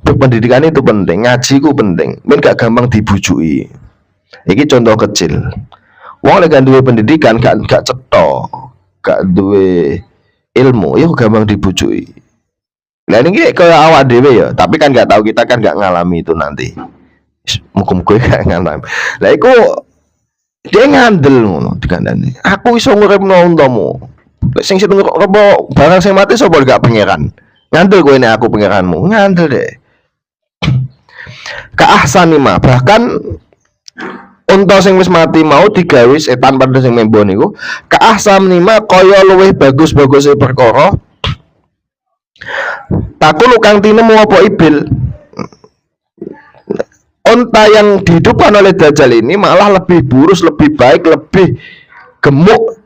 Pendidikan itu penting, ngaji ku penting, men gak gampang dibujui. Iki contoh kecil. Wong lek gak duwe pendidikan, gak cetha, gak duwe ilmu, ya gampang dibujui. Lah ini kayak awak dewe ya, tapi kan nggak tahu, kita kan nggak ngalami itu nanti. Mukum-mukum gak ngalami. Lah iku dia ngandel ngono dikandani. Aku iso nguripno untamu. Lek sing situ ngerep barang sing mati sapa gak pangeran. Ngandel kowe nek aku pangeranmu, ngandel deh. Keahsanima bahkan unta sing wis mati mau digawe setan pada sing membo niku, keahsanima kaya luwih bagus-baguse perkara takulu kang tinemu apa ibil. Unta yang dihidupkan oleh Dajjal ini malah lebih burus, lebih baik, lebih gemuk,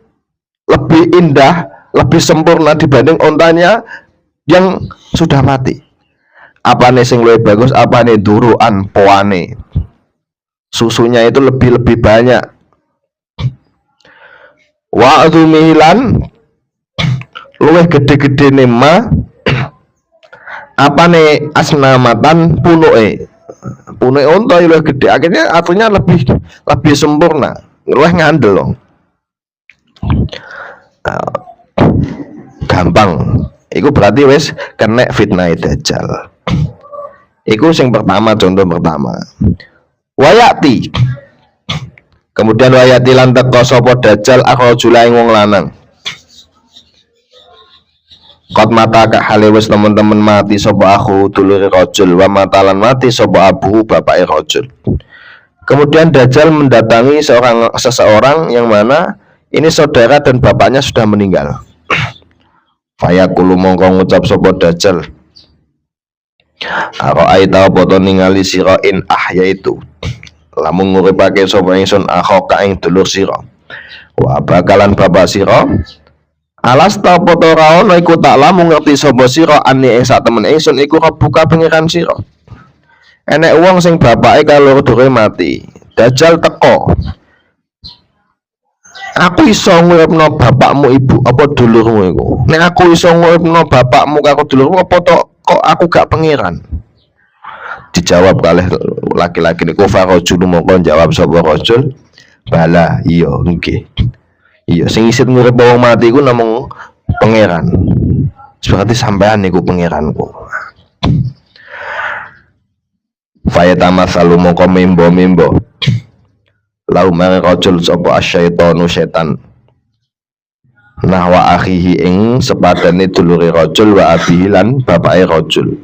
lebih indah, lebih sempurna dibanding untanya yang sudah mati. Apa nih sing lebih bagus? Apa nih duruan poane? Susunya itu lebih banyak. Wa adumihilan luwih gede-gede nema apa nih asnamatan punuke unta luwih gede, akhirnya artinya lebih sempurna, luwih ngandel loh. Gampang iku berarti wis kena fitnah Dajjal. Iku sing pertama, contoh pertama. Wayati kemudian wayati lan teka sapa Dajjal akhrajula ing wong lanang. Kot mata kak hale wis temen-temen mati sapa aku dulure rajul, wa matalan mati sapa abu bapake rajul. Kemudian Dajjal mendatangi seseorang yang mana ini saudara dan bapaknya sudah meninggal. Fayaqulu mongko ngucap sapa Dajjal, Ara'aita apa to ningali sira in ahyaitu lamun nguripake sapa ingsun akhoka ing dulur sira wa bakalan bapak sira alas ta apa to ra ono iku tak lamun ngerti sapa sira ani ing sak temen ingsun iku kebuka pangeran sira. Enek wong sing bapake kaloro dure mati, Dajjal teko. Aku iso nguripno bapakmu ibu apa dulurmu iku. Nek aku iso nguripno bapakmu karo dulurmu apa to kok aku gak pangeran? Dijawab kalih laki-laki niku farajul mongko jawab sapa rajul, bala iya nggih. Iya sing isit ngurip wong mati iku namung pangeran. Berarti sampean niku pangeranku. Fayatama salu mongko mimbo lau mare rajul sapa asyaitonu setan nahwa akhihi ing sepadane dulure rajul wa abihi lan bapake rajul.